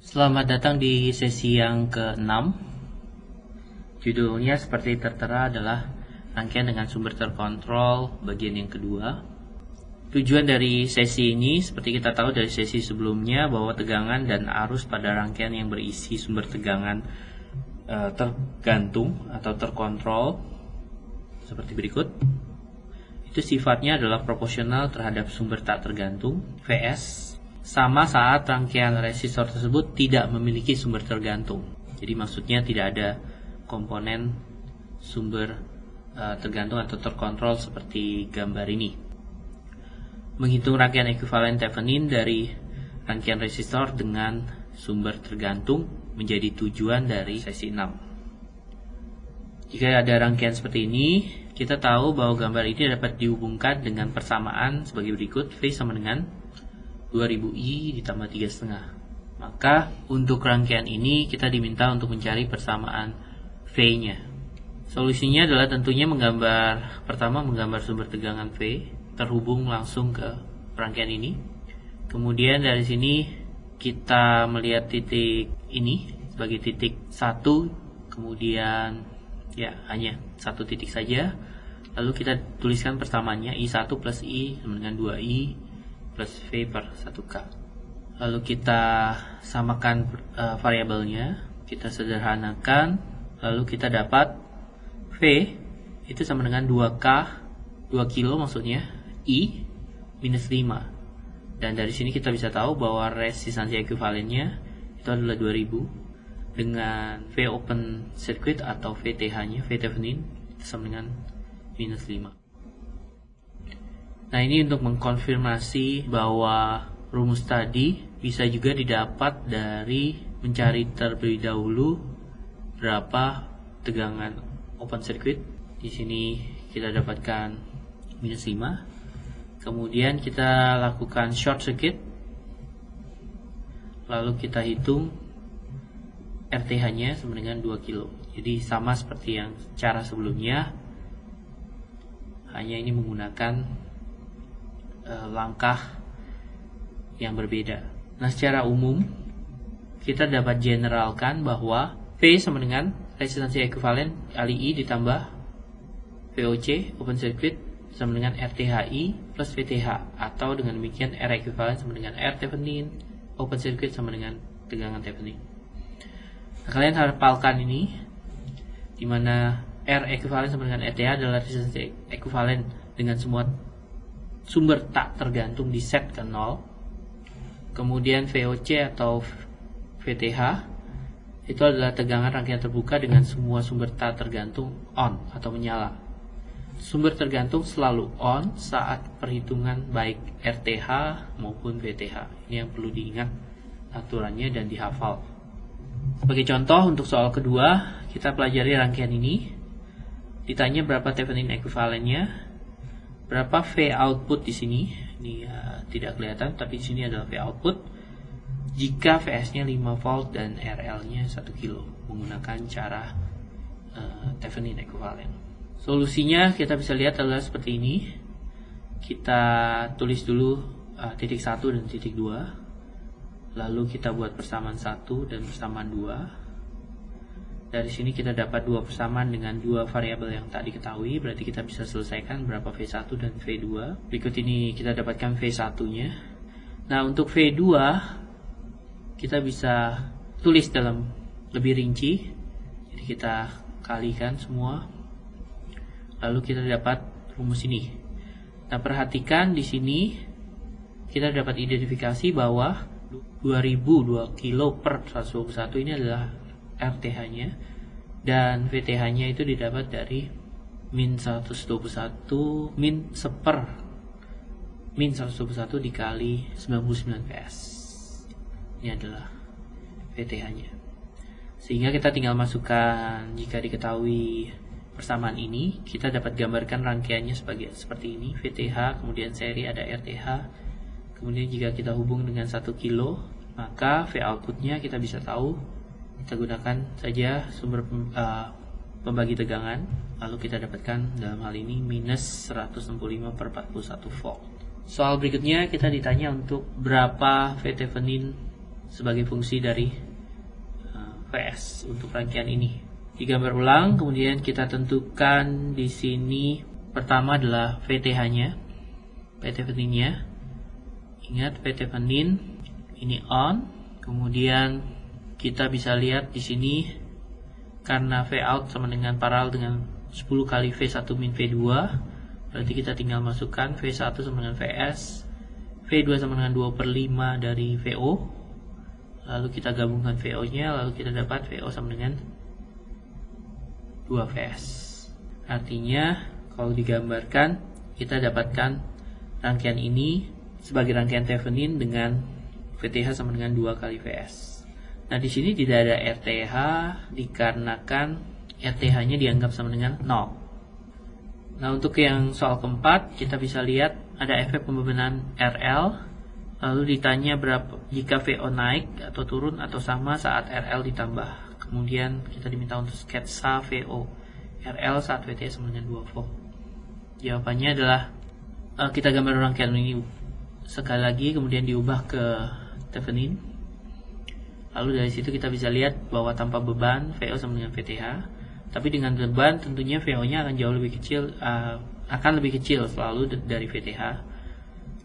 Selamat datang di sesi yang ke-6. Judulnya seperti tertera adalah rangkaian dengan sumber terkontrol bagian yang kedua. Tujuan dari sesi ini seperti kita tahu dari sesi sebelumnya bahwa tegangan dan arus pada rangkaian yang berisi sumber tegangan tergantung atau terkontrol seperti berikut. Itu sifatnya adalah proporsional terhadap sumber tak tergantung Vs sama saat rangkaian resistor tersebut tidak memiliki sumber tergantung. Jadi maksudnya tidak ada komponen sumber tergantung atau terkontrol seperti gambar ini. Menghitung rangkaian ekuivalen Thevenin dari rangkaian resistor dengan sumber tergantung menjadi tujuan dari sesi 6. Jika ada rangkaian seperti ini, kita tahu bahwa gambar ini dapat dihubungkan dengan persamaan sebagai berikut. V sama dengan 2000I ditambah 3,5. Maka untuk rangkaian ini kita diminta untuk mencari persamaan V-nya. Solusinya adalah tentunya pertama menggambar sumber tegangan V terhubung langsung ke rangkaian ini. Kemudian dari sini kita melihat titik ini sebagai titik 1, kemudian ya hanya satu titik saja. Lalu kita tuliskan persamaannya I1 plus I sama dengan 2I plus V per 1K. Lalu kita samakan variabelnya, kita sederhanakan, lalu kita dapat V itu sama dengan 2K, 2 kilo maksudnya, I minus 5. Dan dari sini kita bisa tahu bahwa resistansi ekuivalennya itu adalah 2000 dengan V open circuit atau VTH-nya, V Thevenin sama dengan minus 5. Nah, ini untuk mengkonfirmasi bahwa rumus tadi bisa juga didapat dari mencari terlebih dahulu berapa tegangan open circuit. Di sini kita dapatkan minus 5. Kemudian kita lakukan short circuit. Lalu kita hitung RTH-nya sama dengan 2 kilo. Jadi sama seperti yang cara sebelumnya. Hanya ini menggunakan langkah yang berbeda. Nah, secara umum kita dapat generalkan bahwa V sama dengan resistansi ekuivalen kali I ditambah VOC open circuit sama dengan RTHI plus VTH, atau dengan demikian R ekuivalen sama dengan R Thevenin open circuit sama dengan tegangan Thevenin. Nah, kalian hafalkan ini, dimana R ekuivalen sama dengan RTH adalah resistansi ekuivalen dengan semua sumber tak tergantung di set ke 0. Kemudian VOC atau VTH itu adalah tegangan rangkaian terbuka dengan semua sumber tak tergantung on atau menyala. Sumber tergantung selalu on saat perhitungan baik RTH maupun VTH. Ini yang perlu diingat aturannya dan dihafal. Sebagai contoh untuk soal kedua, kita pelajari rangkaian ini. Ditanya berapa Thevenin ekuivalennya, berapa V output di sini. Ini tidak kelihatan, tapi di sini adalah V output. Jika Vs-nya 5 volt dan RL-nya 1 kilo menggunakan cara Thevenin ekuivalen. Solusinya kita bisa lihat adalah seperti ini. Kita tulis dulu titik 1 dan titik 2. Lalu kita buat persamaan 1 dan persamaan 2. Dari sini kita dapat dua persamaan dengan dua variabel yang tak diketahui. Berarti kita bisa selesaikan berapa V1 dan V2. Berikut ini kita dapatkan V1-nya. Nah, untuk V2 kita bisa tulis dalam lebih rinci. Jadi kita kalikan semua. Lalu kita dapat rumus ini. Nah, perhatikan di sini kita dapat identifikasi bahwa 2002 kilo per 121 ini adalah RTH-nya, dan VTH-nya itu didapat dari min 121 min 121 dikali 99 PS. Ini adalah VTH-nya. Sehingga kita tinggal masukkan, jika diketahui persamaan ini, kita dapat gambarkan rangkaiannya seperti ini. VTH, kemudian seri ada RTH. Kemudian jika kita hubung dengan 1 kilo, maka V outputnya kita bisa tahu. Kita gunakan saja sumber pembagi tegangan, lalu kita dapatkan dalam hal ini minus 165 per 41 volt. Soal berikutnya kita ditanya untuk berapa V Thevenin sebagai fungsi dari VS untuk rangkaian ini. Digambar ulang, kemudian kita tentukan di sini pertama adalah VTH-nya, PT Venin-nya. Ingat PT Venin ini on. Kemudian kita bisa lihat di sini karena V out sama dengan paralel dengan 10 kali V1 min V2, berarti kita tinggal masukkan V1 sama dengan VS, V2 sama dengan 2/5 dari VO, lalu kita gabungkan VO nya, lalu kita dapat VO sama dengan 2 VS. Artinya kalau digambarkan, kita dapatkan rangkaian ini sebagai rangkaian Thevenin dengan VTH sama dengan 2 kali VS. Nah, di sini tidak ada RTH dikarenakan RTH-nya dianggap sama dengan 0. Nah, untuk yang soal keempat, kita bisa lihat ada efek pembebanan RL, lalu ditanya berapa jika VO naik atau turun atau sama saat RL ditambah. Kemudian kita diminta untuk sketsa VO RL saat VTH sama dengan 2 volt. Jawabannya adalah kita gambar rangkaian ini sekali lagi, kemudian diubah ke Thevenin. Lalu dari situ kita bisa lihat bahwa tanpa beban VO sama dengan VTH, tapi dengan beban tentunya VO-nya akan jauh lebih kecil, selalu dari VTH,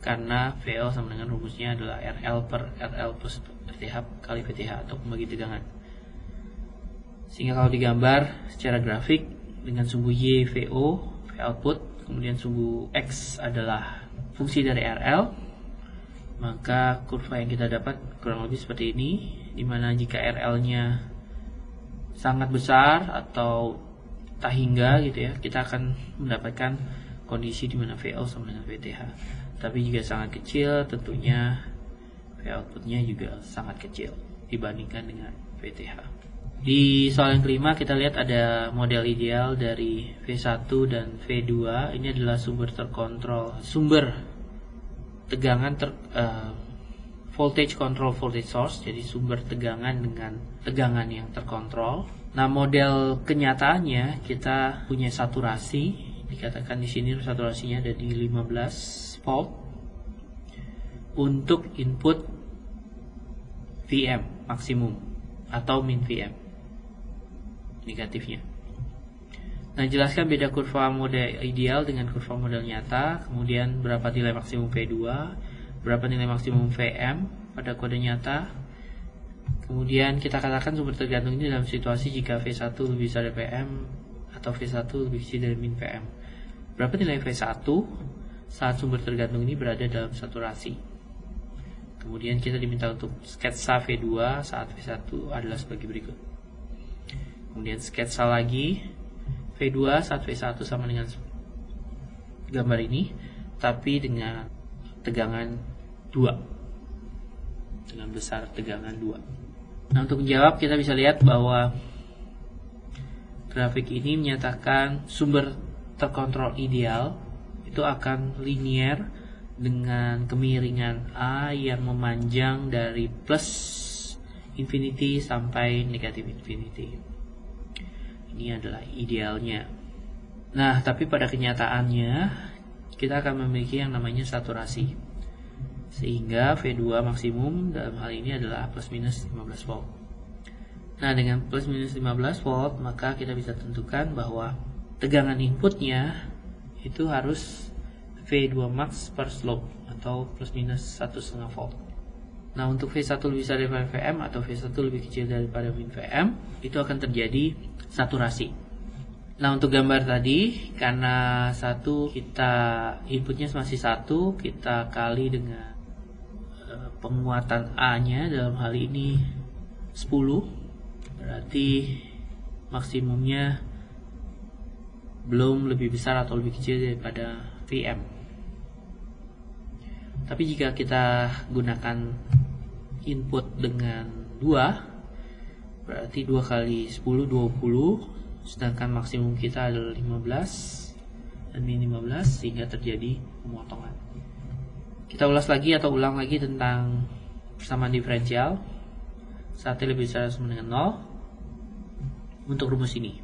karena VO sama dengan rumusnya adalah RL per RL plus VTH kali VTH atau pembagi tegangan. Sehingga kalau digambar secara grafik dengan sumbu Y VO, V output, kemudian sumbu X adalah fungsi dari RL, maka kurva yang kita dapat kurang lebih seperti ini, dimana jika RL-nya sangat besar atau tak hingga gitu ya, kita akan mendapatkan kondisi dimana VO sama dengan VTH. Tapi jika sangat kecil, tentunya V outputnya juga sangat kecil dibandingkan dengan VTH. Di soal yang kelima kita lihat ada model ideal dari V1 dan V2. Ini adalah sumber terkontrol, sumber tegangan voltage control voltage source, jadi sumber tegangan dengan tegangan yang terkontrol. Nah, model kenyataannya kita punya saturasi, dikatakan di sini saturasinya ada di 15 volt untuk input VM maksimum atau min VM negatifnya. Nah, jelaskan beda kurva model ideal dengan kurva model nyata, kemudian berapa nilai maksimum V2, berapa nilai maksimum VM pada kode nyata. Kemudian kita katakan sumber tergantung ini dalam situasi jika V1 lebih besar dari VM atau V1 lebih kecil dari min VM. Berapa nilai V1 saat sumber tergantung ini berada dalam saturasi. Kemudian kita diminta untuk sketsa V2 saat V1 adalah sebagai berikut. Kemudian sketsa lagi V2 saat V1 sama dengan gambar ini, tapi dengan tegangan 2, dengan besar tegangan 2. Nah, untuk menjawab kita bisa lihat bahwa grafik ini menyatakan sumber terkontrol ideal itu akan linier dengan kemiringan A yang memanjang dari plus infinity sampai negatif infinity. Ini adalah idealnya. Nah, tapi pada kenyataannya kita akan memiliki yang namanya saturasi, sehingga V2 maksimum dalam hal ini adalah plus minus 15 volt. Nah, dengan plus minus 15 volt maka kita bisa tentukan bahwa tegangan inputnya itu harus V2 max per slope atau plus minus 1,5 volt. Nah, untuk V1 lebih besar daripada VM atau V1 lebih kecil daripada min VM, itu akan terjadi saturasi. Nah, untuk gambar tadi, karena satu kita inputnya masih 1, kita kali dengan penguatan A-nya, dalam hal ini 10, berarti maksimumnya belum lebih besar atau lebih kecil daripada VM. Tapi jika kita gunakan input dengan 2, berarti 2 kali 10 20, sedangkan maksimum kita adalah 15 dan min 15, sehingga terjadi pemotongan. Kita ulang lagi tentang persamaan diferensial saat T lebih besar sama dengan 0. Untuk rumus ini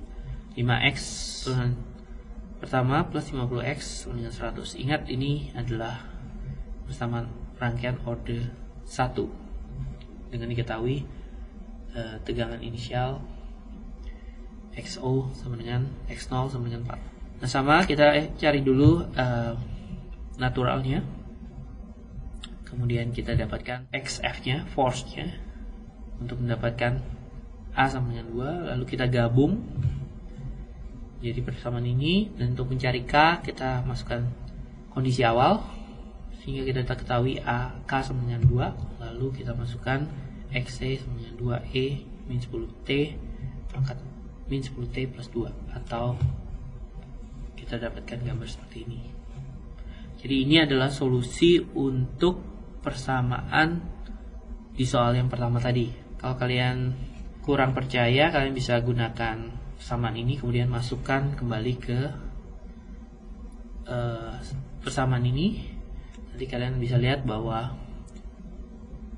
5x pertama plus 50x sama dengan 100. Ingat, ini adalah persamaan rangkaian order 1. dengan diketahui tegangan inisial XO sama dengan X0 sama dengan 4. Nah, sama kita cari dulu naturalnya. Kemudian kita dapatkan XF-nya, force-nya, untuk mendapatkan A sama dengan 2. Lalu kita gabung jadi persamaan ini, dan untuk mencari K kita masukkan kondisi awal sehingga kita ketahui K sama dengan 2. Lalu kita masukkan XC sama dengan 2E min 10T pangkat min 10T plus 2, atau kita dapatkan gambar seperti ini. Jadi ini adalah solusi untuk persamaan di soal yang pertama tadi. Kalau kalian kurang percaya, kalian bisa gunakan persamaan ini, kemudian masukkan kembali ke persamaan ini. Nanti kalian bisa lihat bahwa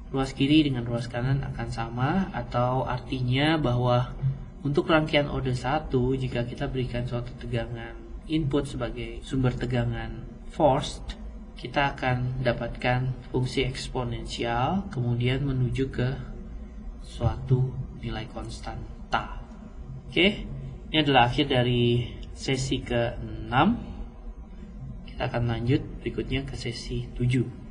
ruas kiri dengan ruas kanan akan sama, atau artinya bahwa untuk rangkaian order 1, jika kita berikan suatu tegangan input sebagai sumber tegangan forced, kita akan dapatkan fungsi eksponensial kemudian menuju ke suatu nilai konstan ta. Oke, ini adalah akhir dari sesi ke-6. Kita akan lanjut berikutnya ke sesi 7.